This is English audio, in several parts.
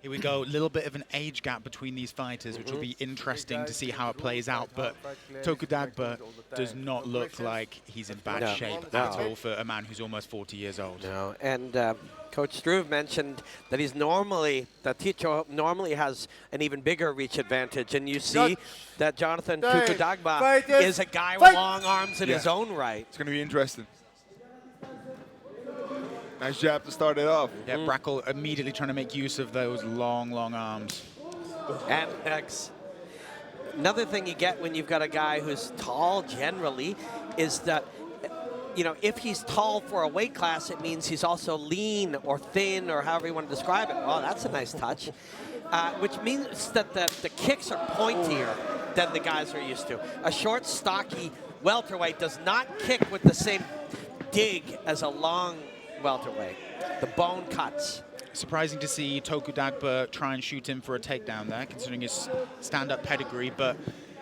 Here we go, a little bit of an age gap between these fighters, which will be interesting to see how it plays out. But Tokoudagba does not look like he's in bad shape at all for a man who's almost 40 years old. No, and Coach Struve mentioned that Tycho normally has an even bigger reach advantage, and you see that Jonathan Tokoudagba is a guy with long arms in his own right. It's going to be interesting. Nice jab to start it off. Yeah, Brakel immediately trying to make use of those long, long arms. And another thing you get when you've got a guy who's tall generally is that, you know, if he's tall for a weight class, it means he's also lean or thin or however you want to describe it. Well, that's a nice touch. Which means that the kicks are pointier than the guys are used to. A short, stocky welterweight does not kick with the same dig as a long welterweight. The bone cuts. Surprising to see Tokoudagba try and shoot him for a takedown there, considering his stand-up pedigree, but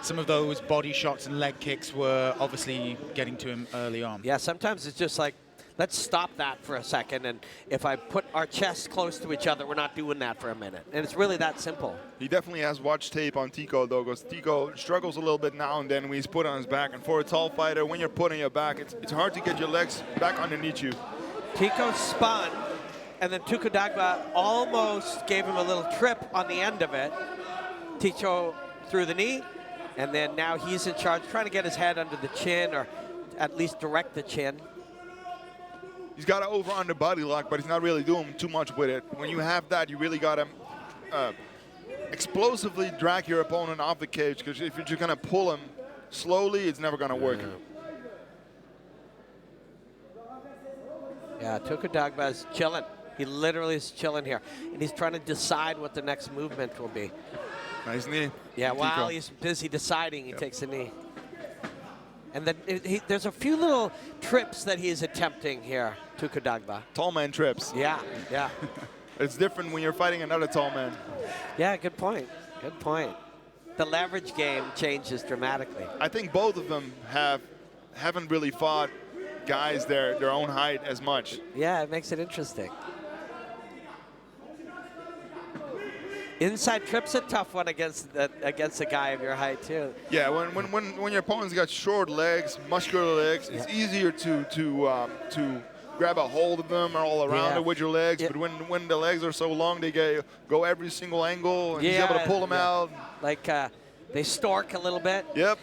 some of those body shots and leg kicks were obviously getting to him early on. Yeah, sometimes it's just like, let's stop that for a second, and if I put our chests close to each other, we're not doing that for a minute. And it's really that simple. He definitely has watched tape on Tycho, though, because Tycho struggles a little bit now and then when he's put on his back. And for a tall fighter, when you're put on your back, it's hard to get your legs back underneath you. Tycho spun, and then Tokoudagba almost gave him a little trip on the end of it. Tycho threw the knee, and then now he's in charge, trying to get his head under the chin, or at least direct the chin. He's got an over-under body lock, but he's not really doing too much with it. When you have that, you really got to explosively drag your opponent off the cage, because if you're just going to pull him slowly, it's never going to work. Yeah, Tokoudagba is chilling. He literally is chilling here. And he's trying to decide what the next movement will be. Nice knee. Yeah, while he's busy deciding, he takes a knee. And then there's a few little trips that he's attempting here, Tokoudagba. Tall man trips. Yeah, yeah. It's different when you're fighting another tall man. Yeah, good point. Good point. The leverage game changes dramatically. I think both of them haven't really fought guys their own height as much. Yeah, it makes it interesting. Inside trip's a tough one against a guy of your height too. Yeah, when your opponent's got short legs, muscular legs, it's easier to grab a hold of them or all around it with your legs. But when the legs are so long, they go every single angle, and he's able to pull them out. Like they stork a little bit. Yep.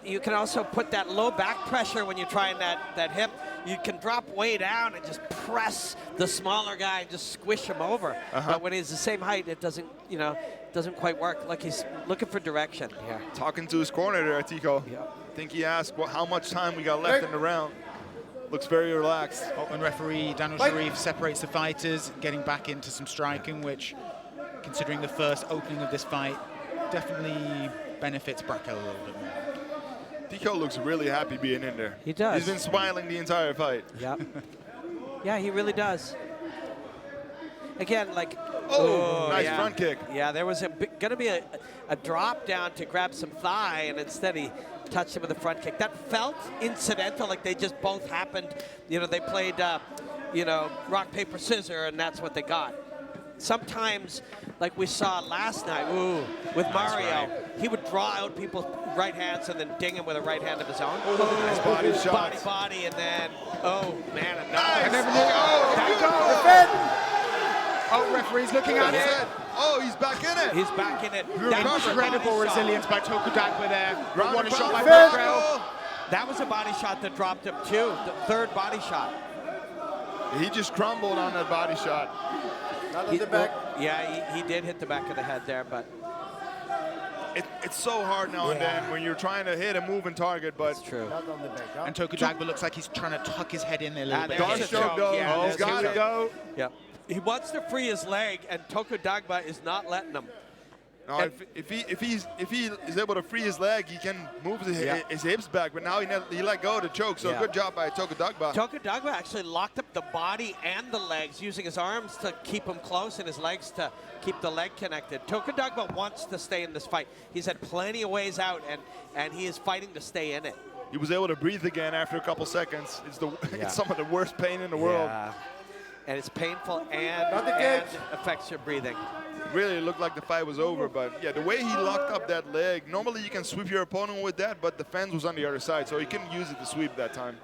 You can also put that low back pressure when you're trying that hip. You can drop way down and just press the smaller guy and just squish him over. But when he's the same height, it doesn't quite work. Like he's looking for direction here. Talking to his corner there, Tycho. Yep. I think he asked how much time we got left in the round. Looks very relaxed. And referee Daniel Sharif separates the fighters, getting back into some striking, which, considering the first opening of this fight, definitely benefits Brakel a little bit more. Tycho looks really happy being in there. He does. He's been smiling the entire fight. Yep. Yeah, he really does. Again, like... nice front kick. Yeah, there was going to be a drop down to grab some thigh, and instead he touched him with a front kick. That felt incidental, like they just both happened. You know, they played, rock, paper, scissors, and that's what they got. Sometimes, like we saw last night with Mario, he would draw out people's right hands and then ding him with a right hand of his own. Nice body shot. Body, and then, man, another. I never knew. Oh, referee's looking at it. Oh, he's back in it. He's back in it. Incredible resilience by Tokoudagba there. What a shot by Brakel. That was a body shot that dropped him too. The third body shot. He just crumbled on that body shot. Not on the back. Yeah, he did hit the back of the head there, but it's so hard now and then when you're trying to hit a moving target, but it's true. Not on the back. Huh? And Tokoudagba looks like he's trying to tuck his head in there a little bit. Dark stroke though. Yeah, He's got to go. Yep. He wants to free his leg, and Tokoudagba is not letting him. No, if he is able to free his leg, he can move his hips back. But now he let go of the choke. So good job by Tokoudagba. Tokoudagba actually locked up the body and the legs, using his arms to keep him close and his legs to keep the leg connected. Tokoudagba wants to stay in this fight. He's had plenty of ways out, and he is fighting to stay in it. He was able to breathe again after a couple seconds. It's some of the worst pain in the world. And it's painful and affects your breathing. really looked like the fight was over. But yeah, the way he locked up that leg, normally you can sweep your opponent with that, but the fence was on the other side, so he couldn't use it to sweep that time.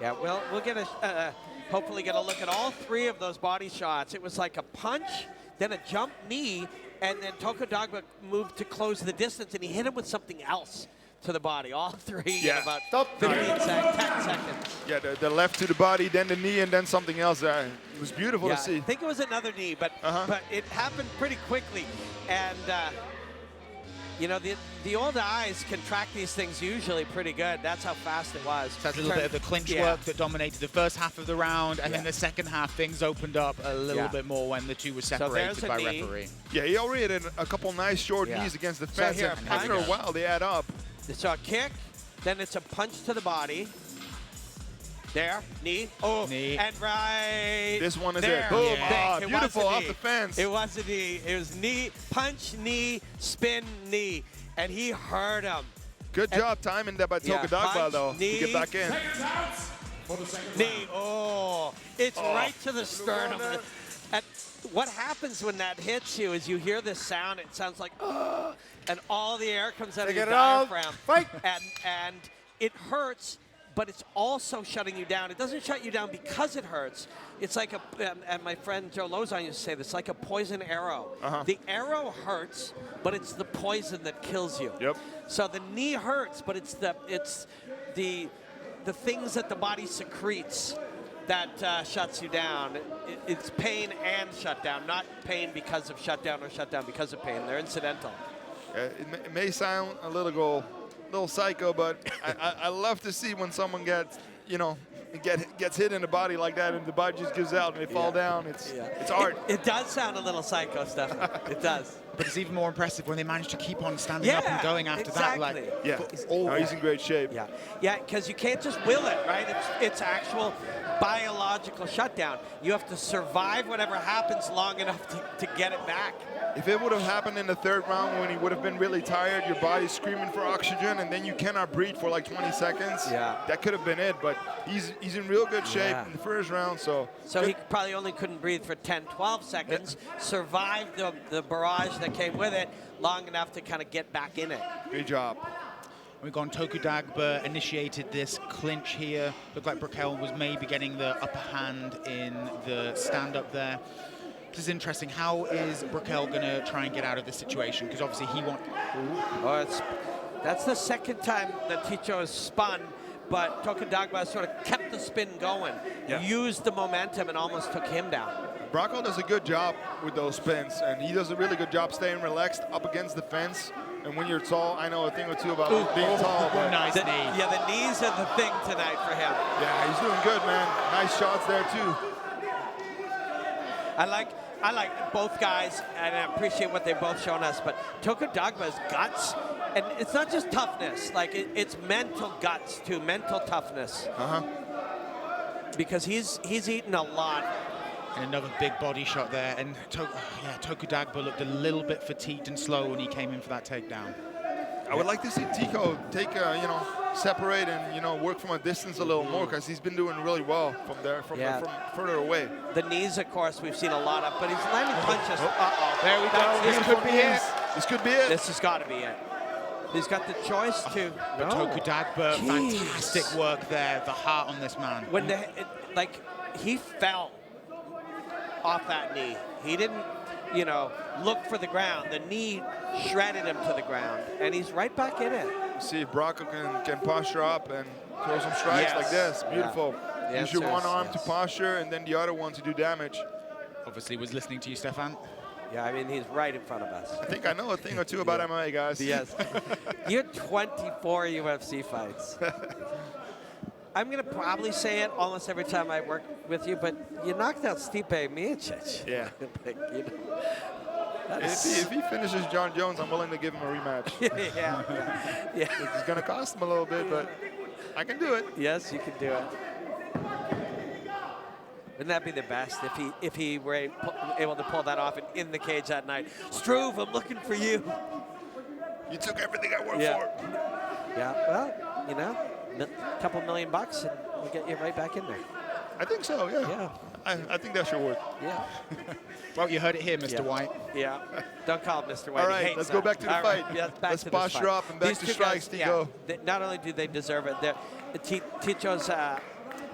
Yeah, well, we'll get a hopefully get a look at all 3 of those body shots. It was like a punch, then a jump knee, and then Tokoudagba moved to close the distance, and he hit him with something else to the body. All 3 in about 10 seconds. Yeah, the left to the body, then the knee, and then something else. It was beautiful to see. I think it was another knee, but it happened pretty quickly. And, you know, the old eyes can track these things usually pretty good. That's how fast it was. So that's a little bit of the clinch work that dominated the first half of the round, and then the second half, things opened up a little bit more when the 2 were separated by referee. Yeah, he already had a couple nice short knees against the fence. So here, after a while, they add up. So a kick, then it's a punch to the body. There, knee, knee. And right This one is there. it. Boom. Yeah. Beautiful off the fence. It was a knee. It was knee, punch, knee, spin, knee. And he hurt him. Good job timing that by Tokoudagba, though, knee, to get back in. Knee, it's right to the sternum. And what happens when that hits you is you hear this sound. It sounds like, and all the air comes out of your diaphragm. Fight. And it hurts, but it's also shutting you down. It doesn't shut you down because it hurts. It's like and my friend Joe Lozon used to say this, it's like a poison arrow. The arrow hurts, but it's the poison that kills you. Yep. So the knee hurts, but it's the things that the body secretes that shuts you down. It's pain and shutdown, not pain because of shutdown or shutdown because of pain. They're incidental. It may sound a little psycho, but I love to see when someone gets hit in the body like that, and the body just gives out and they fall down. It's art. It does sound a little psycho stuff. It does. But it's even more impressive when they manage to keep on standing up and going after that. Like, he's in great shape. Yeah, because you can't just will it, right? It's actual biological shutdown. You have to survive whatever happens long enough to get it back. If it would have happened in the 3rd round when he would have been really tired, your body's screaming for oxygen, and then you cannot breathe for like 20 seconds, that could have been it. But he's in real good shape in the 1st round. So he probably only couldn't breathe for 10, 12 seconds, survived the barrage that came with it long enough to kind of get back in it. Great job. We've gone Tokoudagba initiated this clinch here. Looked like Brakel was maybe getting the upper hand in the stand-up there. This is interesting. How is Brakel going to try and get out of this situation? Because obviously he wants... That's the 2nd time that Tycho has spun, but Tokoudagba sort of kept the spin going, used the momentum, and almost took him down. Brakel does a good job with those spins, and he does a really good job staying relaxed up against the fence. And when you're tall, I know a thing or two about being tall. But nice knee. Yeah, the knees are the thing tonight for him. Yeah, he's doing good, man. Nice shots there, too. I like both guys, and I appreciate what they've both shown us, but Tokoudagba's guts, and it's not just toughness, like it's mental guts too, mental toughness. Because he's eaten a lot. And another big body shot there, and Tokoudagba looked a little bit fatigued and slow when he came in for that takedown. I would like to see Tycho take, separate and, work from a distance a little more, because he's been doing really well from there, from further away. The knees, of course, we've seen a lot of, but he's landing punches. There we go. This could be it. This could be it. This has got to be it. He's got the choice to. But Tokoudagba, fantastic work there. The heart on this man. When he fell off that knee. He didn't, look for the ground. The knee shredded him to the ground, and he's right back in it. See if Brakel can posture up and throw some strikes like this. Beautiful. Use your one arm to posture, and then the other one to do damage. Obviously was listening to you, Stefan. Yeah, I mean, he's right in front of us. I think I know a thing or two about MMA, guys. Yes. You had 24 UFC fights. I'm going to probably say it almost every time I work with you, but you knocked out Stipe Miocic. Yeah. If he finishes John Jones, I'm willing to give him a rematch. Yeah. It's going to cost him a little bit, but I can do it. Yes, you can do it. Wouldn't that be the best if he were able to pull that off in the cage that night? Struve, I'm looking for you. You took everything I worked for. Yeah, well, a couple $1 million and we'll get you right back in there. I think so, yeah. I think that should work. Yeah. Well, you heard it here, Mr. Yeah. White. Yeah. Don't call him Mr. White. All He right, hates let's that. go back to the All fight. right, yeah, back Let's to this posture fight. up and back These to two strikes, guys, Tycho. not only do they deserve it, Tycho's,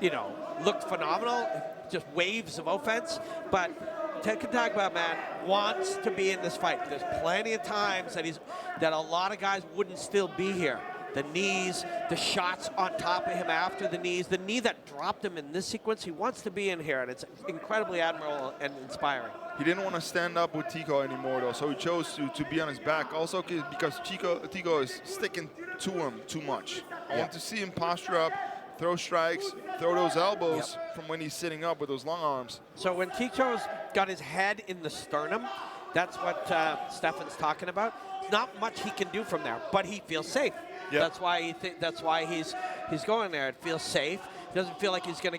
you know, looked phenomenal, just waves of offense, but Tokoudagba, man, wants to be in this fight. There's plenty of times that a lot of guys wouldn't still be here. The knees, the shots on top of him after the knees, the knee that dropped him in this sequence, he wants to be in here, and it's incredibly admirable and inspiring. He didn't want to stand up with Tycho anymore, though, so he chose to be on his back. Also, because Tycho is sticking to him too much. I want to see him posture up, throw strikes, throw those elbows from when he's sitting up with those long arms. So when Tycho's got his head in the sternum, that's what Stefan's talking about. Not much he can do from there, but he feels safe. Yep. That's why he's going there. It feels safe. He doesn't feel like he can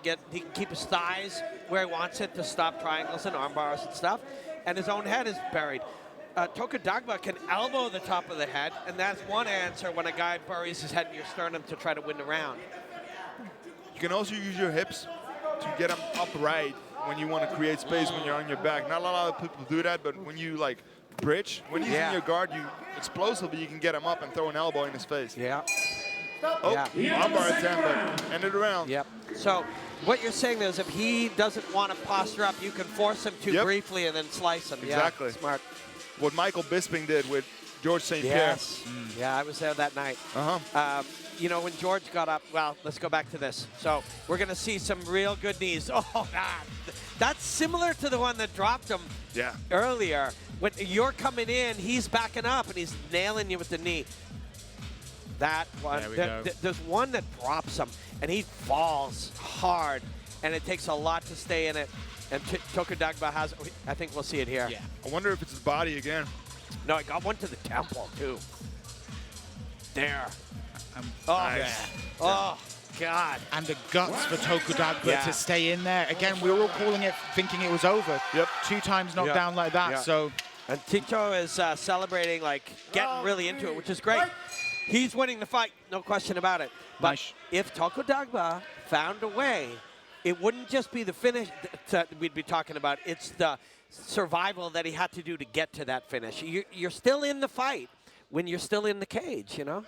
keep his thighs where he wants it to stop triangles and arm bars and stuff. And his own head is buried. Tokoudagba can elbow the top of the head, and that's one answer when a guy buries his head in your sternum to try to win the round. You can also use your hips to get them upright when you want to create space when you're on your back. Not a lot of people do that, but when you like bridge, when he's in your guard, you explosively you can get him up and throw an elbow in his face. Yeah. Oh, armbar attempt, but ended around. Yep. So what you're saying is if he doesn't want to posture up, you can force him to briefly and then slice him. Exactly. Yeah, smart. What Michael Bisping did with George St. Yes. Yeah, I was there that night. Uh-huh. You know, when George got up, well, let's go back to this. So we're going to see some real good knees. Oh, God. That's similar to the one that dropped him earlier. When you're coming in, he's backing up, and he's nailing you with the knee. That one. There's one that drops him, and he falls hard, and it takes a lot to stay in it. And Tokoudagba has, I think we'll see it here. Yeah. I wonder if it's his body again. No, I got one to the temple, too. There. Oh, Nice. Oh, God. And the guts for Tokoudagba to stay in there. Again, we were all calling it, thinking it was over. Yep. 2 times knocked down like that, so... And Tycho is celebrating, like, getting really into it, which is great. He's winning the fight, no question about it. But if Tokoudagba found a way, it wouldn't just be the finish that we'd be talking about. It's the survival that he had to do to get to that finish. You're still in the fight when you're still in the cage, you know?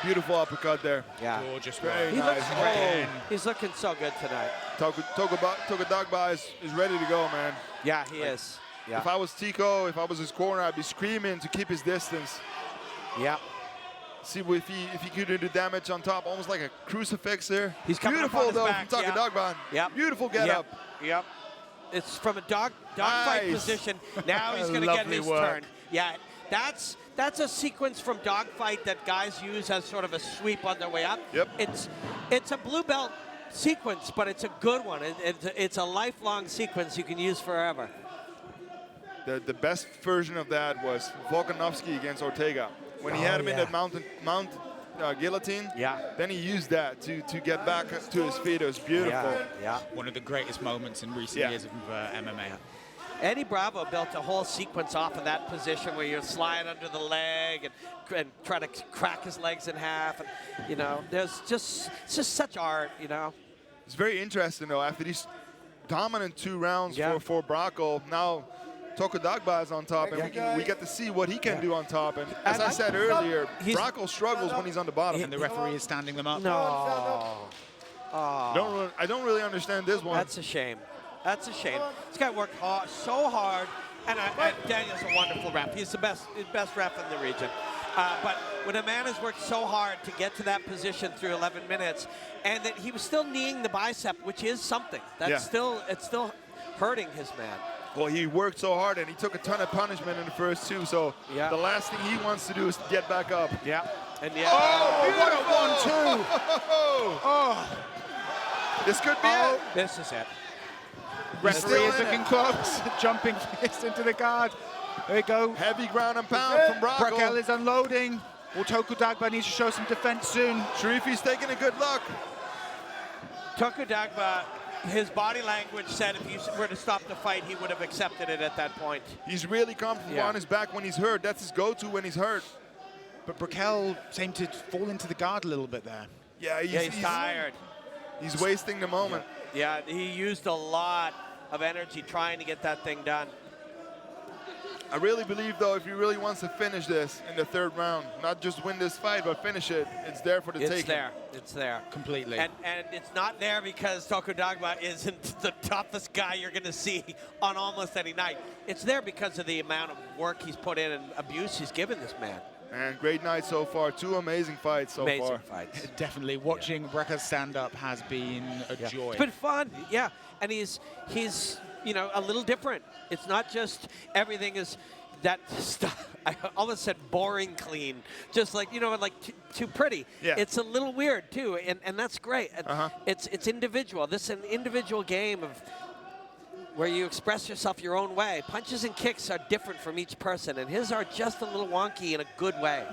Beautiful uppercut there. Yeah. Gorgeous. Very He nice. looks, he's looking so good tonight. Tokoudagba is ready to go, man. Yeah, he is. Yeah. If I was Tycho, if I was his corner, I'd be screaming to keep his distance. Yeah. See if he could do damage on top, almost like a crucifix there. He's coming beautiful up on his though back. from Tokoudagba. Yep. Beautiful get up. Yep. It's from a dog fight position. Now he's going to get his turn. Yeah. That's a sequence from dogfight that guys use as sort of a sweep on their way up. Yep. It's a blue belt sequence, but it's a good one. It's a lifelong sequence you can use forever. The best version of that was Volkanovski against Ortega. When he had him in that mount guillotine, then he used that to get back to his feet. It was beautiful. Yeah. One of the greatest moments in recent years of MMA. Eddie Bravo built a whole sequence off of that position where you slide under the leg and try to crack his legs in half. And, you know, it's just such art, you know. It's very interesting, though. After these dominant 2 rounds for Brakel, now Tokoudagba is on top, and we get to see what he can do on top. And as I said earlier, Brakel struggles when he's on the bottom. And the referee is standing them up. No. I don't really understand this one. That's a shame. That's a shame. This guy worked so hard, and Daniel's a wonderful ref. He's the best ref in the region. But when a man has worked so hard to get to that position through 11 minutes, and that he was still kneeing the bicep, which is something. It's still hurting his man. Well, he worked so hard, and he took a ton of punishment in the first 2, so the last thing he wants to do is get back up. Yeah. And Oh, what a 1-2! This could be it. This is it. Referee is looking close, jumping fist into the guard. There we go. Heavy ground and pound from Brakel. Brakel is unloading. Well, Tokoudagba needs to show some defense soon. Sharifi's taking a good look. Tokoudagba, his body language said if he were to stop the fight, he would have accepted it at that point. He's really comfortable on his back when he's hurt. That's his go-to when he's hurt. But Brakel seemed to fall into the guard a little bit there. Yeah, He's tired. He's wasting the moment. Yeah, he used a lot of energy trying to get that thing done. I really believe, though, if he really wants to finish this in the 3rd round, not just win this fight, but finish it, it's there for the taking. It's there. It's there. Completely. And it's not there because Tokoudagba isn't the toughest guy you're going to see on almost any night. It's there because of the amount of work he's put in and abuse he's given this man. And great night so far. 2 amazing fights so far. Amazing fights. Definitely. Watching Brakel stand up has been a joy. It's been fun, yeah. And he's you know, a little different. It's not just everything is that stuff. I almost said boring clean, just like, you know, like too pretty. Yeah. It's a little weird too, and that's great. It's individual. This is an individual game of where you express yourself your own way. Punches and kicks are different from each person, and his are just a little wonky in a good way.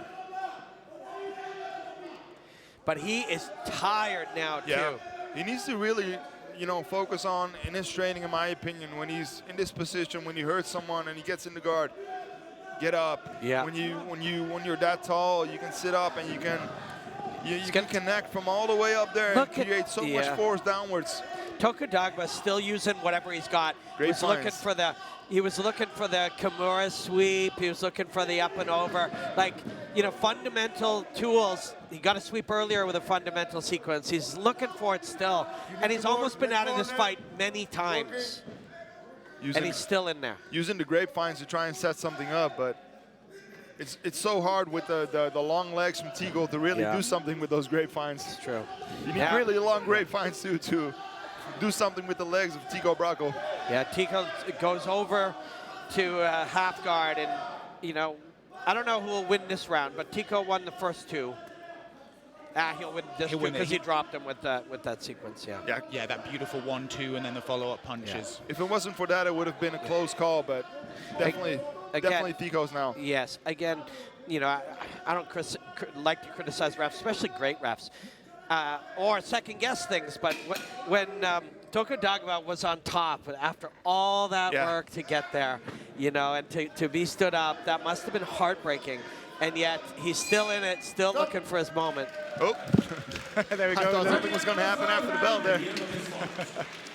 But he is tired now too. He needs to really, you know, focus on in his training, in my opinion, when he's in this position, when he hurts someone and he gets in the guard, get up. Yeah. When you're that tall, you can sit up and you can connect from all the way up there and create so much force downwards. Tokoudagba still using whatever he's got. Great He was looking for the Kimura sweep. He was looking for the up and over. Like, you know, fundamental tools. He got a sweep earlier with a fundamental sequence. He's looking for it still. And he's almost been out of this fight many times. And he's still in there. Using the grapevines to try and set something up, but it's so hard with the long legs from Tycho to really do something with those grapevines. It's true. You need really long grapevines to do something with the legs of Tycho Brakel. Yeah, Tycho goes over to half guard, and, you know, I don't know who will win this round, but Tycho won the first 2. He'll win this because he dropped him with that sequence, Yeah, that beautiful 1-2 and then the follow-up punches. If it wasn't for that, it would have been a close call, but definitely Tycho's now. Yes, again, you know, I don't like to criticize refs, especially great refs, or second-guess things, but when Tokoudagba was on top after all that work to get there, you know, and to be stood up, that must have been heartbreaking. And yet, he's still in it, still looking for his moment. Oh, there we go. I thought something was going to happen after the bell there.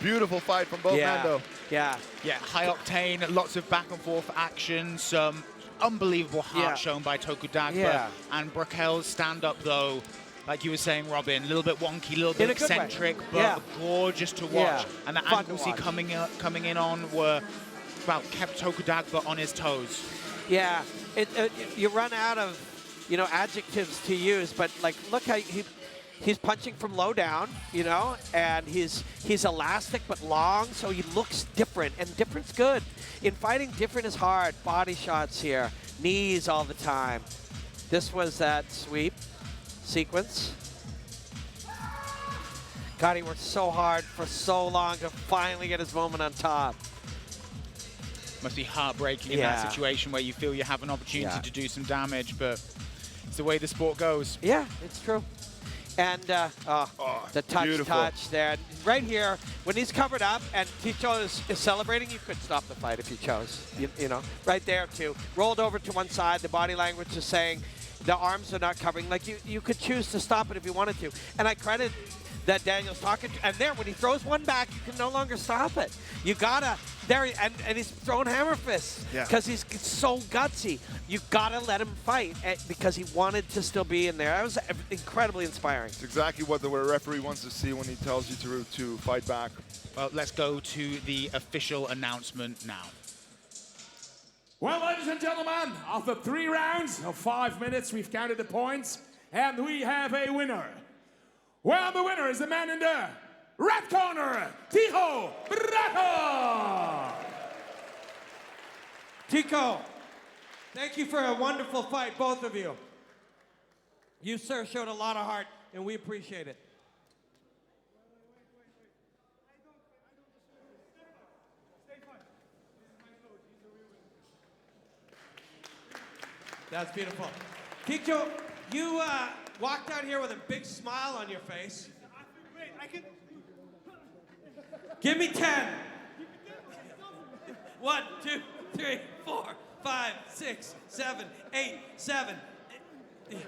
Beautiful fight from both men, though. Yeah, high octane, lots of back and forth action, some unbelievable heart shown by Tokoudagba. Yeah. And Brakel's stand-up, though, like you were saying, Robin, a little bit wonky, a little bit eccentric, but gorgeous to watch. And the angles he coming in on kept Tokoudagba on his toes. Yeah, you run out of, you know, adjectives to use, but like, look how he's punching from low down, you know, and he's elastic but long, so he looks different, and different's good. In fighting, different is hard. Body shots here, knees all the time. This was that sweep sequence. God, he worked so hard for so long to finally get his moment on top. Must be heartbreaking in that situation where you feel you have an opportunity to do some damage, but it's the way the sport goes. Yeah, it's true. And the touch there. And right here, when he's covered up and Tycho is celebrating, you could stop the fight if you chose. You know, right there too. Rolled over to one side, the body language is saying the arms are not covering. Like, you could choose to stop it if you wanted to. And I credit that Daniel's talking to, and there, when he throws one back, you can no longer stop it. You gotta, and he's throwing hammer fists because he's so gutsy. You gotta let him fight because he wanted to still be in there. That was incredibly inspiring. It's exactly what the referee wants to see when he tells you to fight back. Well, let's go to the official announcement now. Well, ladies and gentlemen, after 3 rounds of 5 minutes, we've counted the points, and we have a winner. Well, the winner is the man in the red corner, Tycho Brakel. Tycho, thank you for a wonderful fight, both of you. You, sir, showed a lot of heart, and we appreciate it. That's beautiful. Tycho, you walked out here with a big smile on your face. I feel great. I can... Give me 10. 1, 2, 3, 4, 5, 6, 7, 8, 7. I feel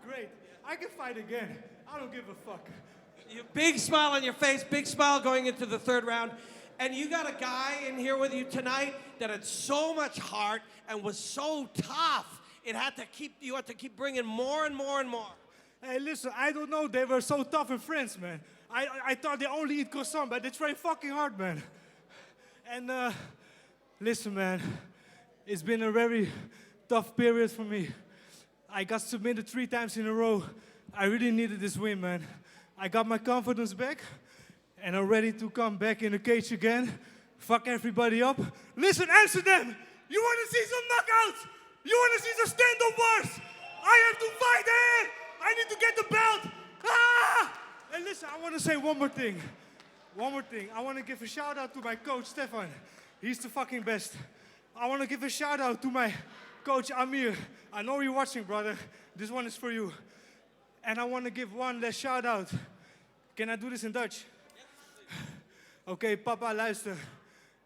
great. I can fight again. I don't give a fuck. Big smile on your face, big smile going into the third round. And you got a guy in here with you tonight that had so much heart and was so tough. You had to keep bringing more and more and more. Hey, listen, I don't know. They were so tough in France, man. I thought they only eat croissant, but they train fucking hard, man. And listen, man, it's been a very tough period for me. I got submitted 3 times in a row. I really needed this win, man. I got my confidence back, and I'm ready to come back in the cage again. Fuck everybody up. Listen, Amsterdam, you want to see some knockouts? You want to see some stand-up wars? I have to fight it! I need to get the belt! Ah! And listen, I want to say one more thing. One more thing. I want to give a shout-out to my coach, Stefan. He's the fucking best. I want to give a shout-out to my coach, Amir. I know you're watching, brother. This one is for you. And I want to give one last shout-out. Can I do this in Dutch? Oké, papa, luister.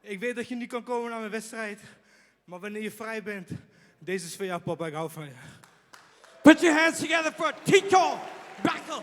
Ik weet dat je niet kan komen naar mijn wedstrijd. Maar wanneer je vrij bent, deze is voor jou, papa. Ik hou van je. Put your hands together for Tycho, Brakel.